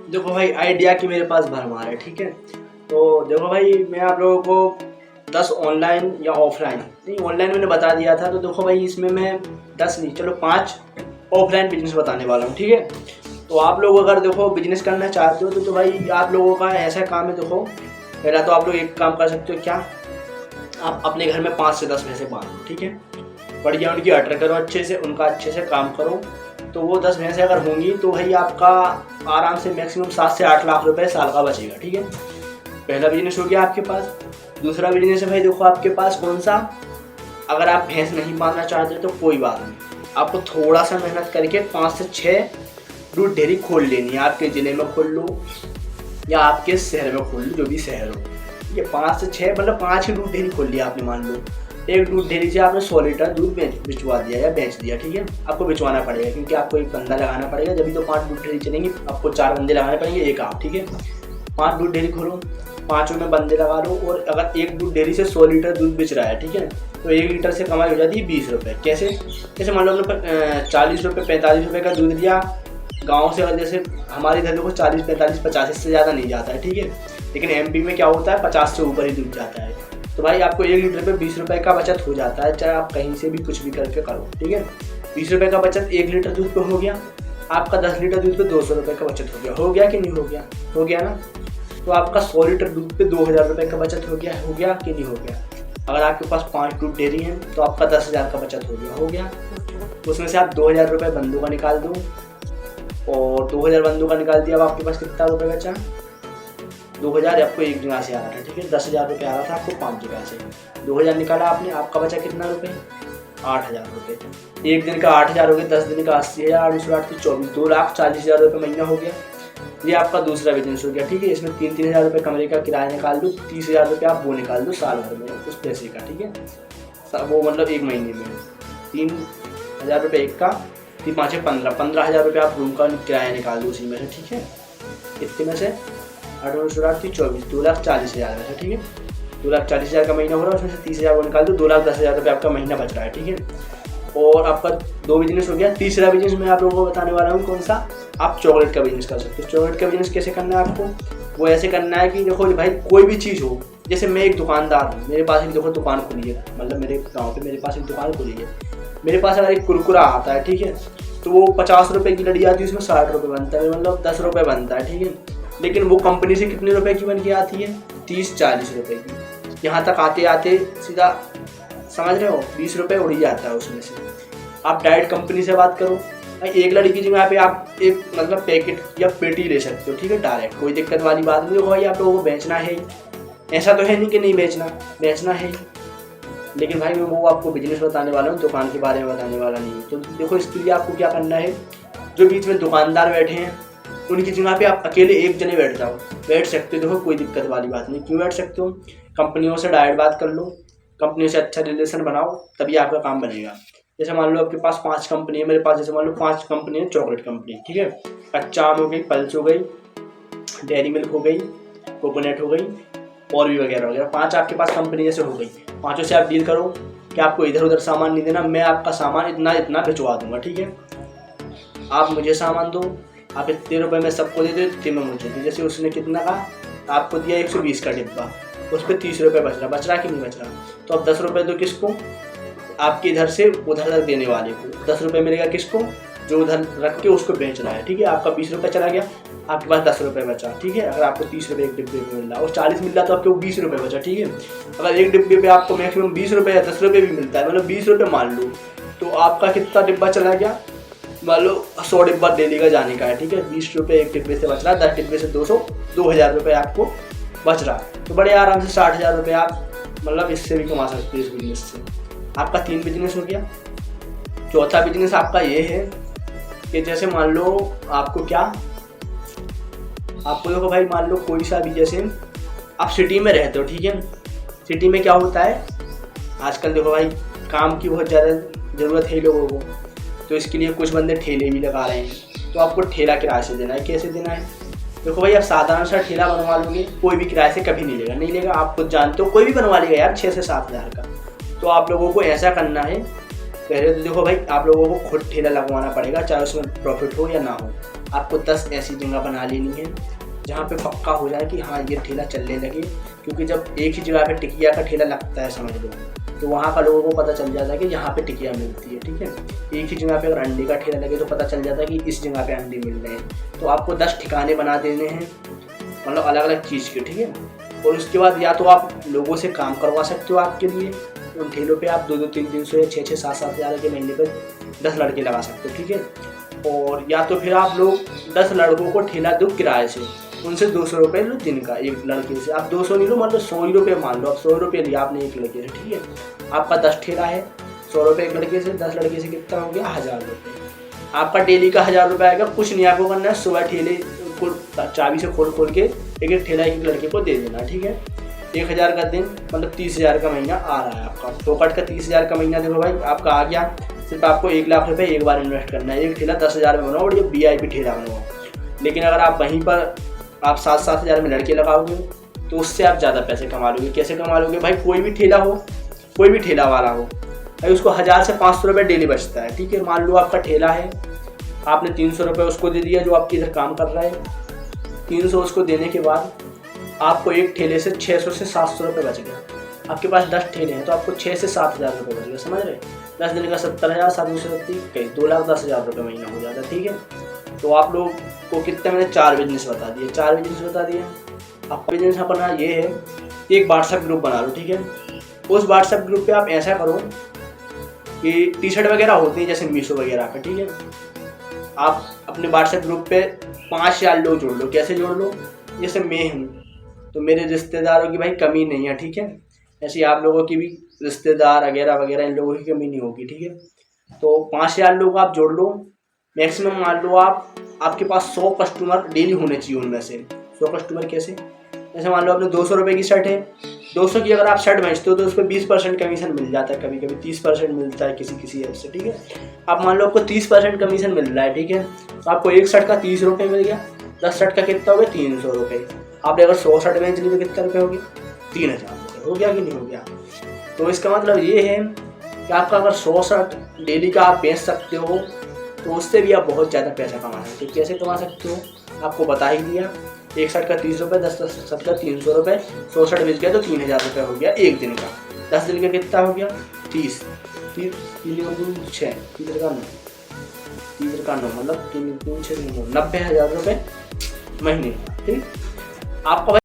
देखो भाई आइडिया की मेरे पास भरमार है, ठीक है। तो देखो भाई मैं आप लोगों को 10 ऑनलाइन या ऑफलाइन, नहीं ऑनलाइन मैंने बता दिया था, तो देखो भाई इसमें मैं 10 नहीं चलो 5 ऑफलाइन बिजनेस बताने वाला हूँ, ठीक है। तो आप लोग अगर देखो बिजनेस करना चाहते हो तो भाई आप लोगों का ऐसा काम है, देखो पहला तो आप लोग एक काम कर सकते हो, क्या आप अपने घर में 5 से 10 भैंसे पाल लो, ठीक है। बढ़िया उनकी अटर करो अच्छे से, उनका अच्छे से काम करो। तो वो 10 भैंसें अगर होंगी तो भाई आपका आराम से मैक्सिमम 7 से 8 लाख रुपए साल का बचेगा, ठीक है। पहला बिजनेस हो गया आपके पास। दूसरा बिजनेस है भाई देखो आपके पास कौन सा, अगर आप भैंस नहीं पालना चाहते तो कोई बात नहीं, आपको थोड़ा सा मेहनत करके 5 से 6 दूध डेयरी खोल लेनी है। आपके ज़िले में खोल लो या आपके शहर में खोल लो, जो भी शहर हो, ये 5 से 6 मतलब 5 ही दूध डेयरी खोल लिया आपने, मान लो एक दूध डेयरी से आपने 100 लीटर दूध बिचवा दिया या बेच दिया, ठीक है। आपको बिचवाना पड़ेगा क्योंकि आपको एक बंदा लगाना पड़ेगा, जब भी तो 5 दूध डेयरी चलेंगी, आपको 4 बंदे लगाने पड़ेंगे, एक आप, ठीक है। 5 दूध डेयरी खोलो, 5 में बंदे लगा लो, और अगर एक दूध डेयरी से 100 लीटर दूध बेच रहा है, ठीक है, तो 1 लीटर से कमाई हो जाती है 20 रुपये। कैसे मान लो आपने 40 रुपये 45 रुपये का दूध दिया गाँव से, अगर जैसे हमारे इधर देखो 40 45 50 इससे ज़्यादा नहीं जाता है, ठीक है। लेकिन एमपी में क्या होता है 50 से ऊपर ही दूध जाता है। तो भाई आपको 1 लीटर पे 20 रुपये का बचत हो जाता है, चाहे आप कहीं से भी कुछ भी करके करो, ठीक है। 20 रुपये का बचत 1 लीटर दूध पे हो गया, आपका 10 लीटर दूध पे 200 रुपये का बचत हो गया कि नहीं हो गया? हो गया ना। तो आपका 100 लीटर दूध पे 2000 रुपये का बचत हो गया कि नहीं हो गया? अगर आपके पास 5 दूध डेयरी है तो आपका 10,000 का बचत हो गया। तो उसमें से आप 2000 रुपये बंदों का निकाल दो, और 2000 बंदों का निकाल दिया, अब आपके पास कितना रुपये बचा? 2000 आपको एक जगह से आ रहा था, ठीक है। 10,000 रुपये आ रहा था आपको 5 जगह से, 2000 निकाला आपने, आपका बचा कितना रुपये? 8,000 रुपये। एक दिन का 8,000 हो गया, 10 दिन का 80,000, 8 से 24, 2,40,000 रुपये महीना हो गया। ये आपका दूसरा बिजनेस हो गया, ठीक है। इसमें 3,000 रुपये कमरे का किराया निकाल दो, 30,000 रुपये आप वो निकाल दो साल भर में उस पैसे का, ठीक है। वो मतलब एक महीने में 3,000 रुपये एक का, 3 5 15,000 रुपये आप रूम का किराया निकाल दो उसी में से, ठीक है। कितने में से? 8 24, 2,40,000 में से, ठीक है। 2,40,000 का महीना हो रहा है, उसमें से 30,000 वो निकाल दो, 2,10,000 रुपये आपका महीना बच रहा है, ठीक है। और आपका 2 बिजनेस हो गया। तीसरा बिजनेस मैं आप लोगों को बताने वाला हूँ कौन सा, आप चॉकलेट का बिजनेस कर सकते हो। चॉकलेट का बिजनेस कैसे करना है आपको? वो ऐसे करना है कि देखो भाई कोई भी चीज़ हो, जैसे मैं एक दुकानदार हूँ, मेरे पास एक देखो दुकान खुली है, मतलब मेरे गाँव पे मेरे पास एक दुकान खुली है। मेरे पास अगर एक कुरकुरा आता है, ठीक है, तो वो 50 रुपये की लड़ी आती है, उसमें 60 रुपये बनता है, मतलब 10 रुपये बनता है, ठीक है। लेकिन वो कंपनी से कितने रुपए की बन के आती है? 30-40 रुपये की। यहाँ तक आते आते सीधा समझ रहे हो 20 रुपये उड़ ही जाता है उसमें से। आप डायरेक्ट कंपनी से बात करो, एक लड़ी की जगह पे आप एक मतलब पैकेट या पेटी ले सकते हो, ठीक है, डायरेक्ट, कोई दिक्कत वाली बात नहीं। देखो भाई आप लोगों को बेचना है, ऐसा तो है नहीं कि नहीं बेचना है। लेकिन भाई मैं वो आपको बिजनेस बताने वाला हूँ, दुकान के बारे में बताने वाला नहीं। तो देखो इसके लिए आपको क्या करना है, जो बीच में दुकानदार बैठे हैं उनकी जगह पे आप अकेले एक जने बैठ जाओ, बैठ सकते हो, देखो कोई दिक्कत वाली बात नहीं। क्यों बैठ सकते हो? कंपनियों से डायरेक्ट बात कर लो, कंपनियों से अच्छा रिलेशन बनाओ, तभी आपका काम बनेगा। जैसे मान लो आपके पास 5 कंपनी है, मेरे पास जैसे मान लो 5 कंपनी है चॉकलेट कंपनी, ठीक है। कच्चा आम हो गई, पल्स हो गई, डेयरी मिल्क हो गई, कोकोनट हो गई, और भी वगैरह वगैरह, 5 आपके पास कंपनी जैसे हो गई। 5 से आप डील करो कि आपको इधर उधर सामान नहीं देना, मैं आपका सामान इतना भिजवा दूंगा, ठीक है। आप मुझे सामान दो, आप इतने रुपये में सबको दे दो, इतने में मुझे दो। जैसे उसने कितना कहा, आपको दिया 120 का डिब्बा, उस पर 30 रुपये बच रहा कि नहीं बच रहा? तो अब 10 रुपये दो किसको? आपके इधर से उधर तक देने वाले को 10 रुपये मिलेगा, किसको? जो उधर रख के उसको बेच रहा है, ठीक है। आपका 20 रुपये चला गया, आपके पास 10 रुपये बचा, ठीक है। अगर आपको 30 रुपये एक डिब्बे में मिल रहा और 40 मिल रहा तो आपको 20 रुपये बचा, ठीक है। अगर एक डिब्बे पे आपको मैक्सिमम 20 रुपये या 10 रुपये भी मिलता है, मतलब 20 रुपये मान लो, तो आपका कितना डिब्बा चला गया? मान लो 100 डिब्बा डेली का जाने का है, ठीक है। 20 रुपये एक डिब्बे से बच रहा, 10 डिब्बे से 200, 2,000 रुपये आपको बच रहा। तो बड़े आराम से 60,000 रुपये आप मतलब इससे भी कमा सकते हो, इस बिजनेस से। आपका 3 बिजनेस हो गया। चौथा बिजनेस आपका ये है कि जैसे मान लो आपको देखो भाई मान लो कोई सा भी, जैसे आप सिटी में रहते हो, ठीक है। सिटी में क्या होता है आजकल, देखो भाई काम की बहुत ज़्यादा ज़रूरत है लोगों को, तो इसके लिए कुछ बंदे ठेले भी लगा रहे हैं। तो आपको ठेला किराए से देना है। कैसे देना है? देखो भाई आप साधारण सा ठेला बनवा लोगे, कोई भी किराए से कभी नहीं लेगा। आप खुद जानते हो, कोई भी बनवा लेगा यार 6 से 7,000 का। तो आप लोगों को ऐसा करना है, पहले तो देखो भाई आप लोगों को खुद ठेला लगवाना पड़ेगा, चाहे उसमें प्रॉफिट हो या ना हो। आपको 10 ऐसी जगह बना लेनी है जहाँ पे पक्का हो जाए कि हाँ ये ठेला चलने लगे। क्योंकि जब एक ही जगह पे टिकिया का ठेला लगता है समझ लो, तो वहाँ का लोगों को पता चल जाता है कि यहाँ पे टिकिया मिलती है, ठीक है। एक ही जगह पे अगर अंडे का ठेला लगे तो पता चल जाता है कि इस जगह पे अंडे मिल रहे हैं। तो आपको 10 ठिकाने बना देने हैं, मतलब अलग अलग चीज़ के, ठीक है। और उसके बाद या तो आप लोगों से काम करवा सकते हो आपके लिए, उन ठेलों पे आप 2-2, 3-3 या 6-6, 7-7 हज़ार के महीने पर 10 लड़के लगा सकते हो, ठीक है। और या तो फिर आप लोग 10 लड़कों को ठेला दो किराए से, उनसे 200 रुपये लो दिन का। एक लड़के से आप 200 नहीं लो, मतलब 100 ही रुपये मान लो, आप 100 रुपये लिया आपने एक लड़के से, ठीक है। आपका 10 ठेला है, 100 रुपये एक लड़के से, 10 लड़के से कितना हो गया 1000 रुपये। आपका डेली का 1000 रुपये आएगा। कुछ नहीं आपको करना है, सुबह ठेले को चाबी से खोल के एक ठेला एक लड़के को दे देना, ठीक है। 1000 का दिन मतलब 30,000 का महीना आ रहा है आपका। फोकट का 30,000 का महीना देखो भाई आपका आ गया। सिर्फ आपको 1 लाख रुपये एक बार इन्वेस्ट करना है। एक ठेला 10,000 में बनाओ और ये VIP ठेला बनाओ। लेकिन अगर आप वहीं पर आप 7-7 हज़ार में लड़के लगाओगे तो उससे आप ज़्यादा पैसे कमा लोगे। कैसे कमा लोगे भाई? कोई भी ठेला हो, कोई भी ठेला वाला हो भाई, उसको 1000 से 500 रुपये डेली बचता है, ठीक है। मान लो आपका ठेला है, आपने 300 रुपये उसको दे दिया जो आपके इधर काम कर रहा है। 300 उसको देने के बाद आपको एक ठेले से 600 से 700 रुपये बच गया। आपके पास 10 ठेले हैं तो आपको 6 से 7 हज़ार रुपये बच गया, समझ रहे? 10 दिन का 70,000, 730 2,10,000 रुपये महीना हो जाता है, ठीक है। तो आप लोग को कितने मैंने 4 बिजनेस बता दिए, 4 बिजनेस बता दिए। अब बिजनेस अपना ये है, एक व्हाट्सएप ग्रुप बना लो, ठीक है। उस व्हाट्सएप ग्रुप पे आप ऐसा करो कि टी-शर्ट वगैरह होती है जैसे मीशो वगैरह का, ठीक है। आप अपने व्हाट्सएप ग्रुप पे 5 लोग जोड़ लो। कैसे जोड़ लो? जैसे मैं हूँ तो मेरे रिश्तेदारों की भाई कमी नहीं है, ठीक है। ऐसे आप लोगों की भी रिश्तेदार वगैरह वगैरह इन लोगों की कमी नहीं होगी, ठीक है। तो 5,000 लोग आप जोड़ लो मैक्सिमम। मान लो आपके पास 100 कस्टमर डेली होने चाहिए। उनमें से 100 कस्टमर कैसे? जैसे मान लो आपने 200 रुपये की शर्ट है, 200 की अगर आप शर्ट बेचते हो तो उस पर 20% कमीशन मिल जाता है, कभी कभी 30% मिलता है किसी ऐप से, ठीक है। आप मान लो आपको 30% कमीशन मिल रहा है, ठीक है। तो आपको एक शर्ट का 30 रुपये मिल गया, 10 शर्ट का कितना हो गया 300 रुपये। आपने अगर 100 शर्ट बेच ली तो कितने रुपये हो गए? 3,000 रुपये हो गया कि नहीं हो गया? तो इसका मतलब ये है कि आपका अगर 100 शर्ट डेली का आप बेच सकते हो तो उससे भी आप बहुत ज़्यादा पैसा कमा सकते हो। कैसे कमा सकते हो आपको बता ही दिया। एक शर्ट का 30 रुपये, 10 शर्ट का 300 रुपये, 100 शर्ट बेच गया तो 3,000 रुपये हो गया एक दिन का। 10 दिन का कितना हो गया? 30 3 6 3 का 9 मतलब 3 6 90,000 रुपये महीने का, ठीक। आपका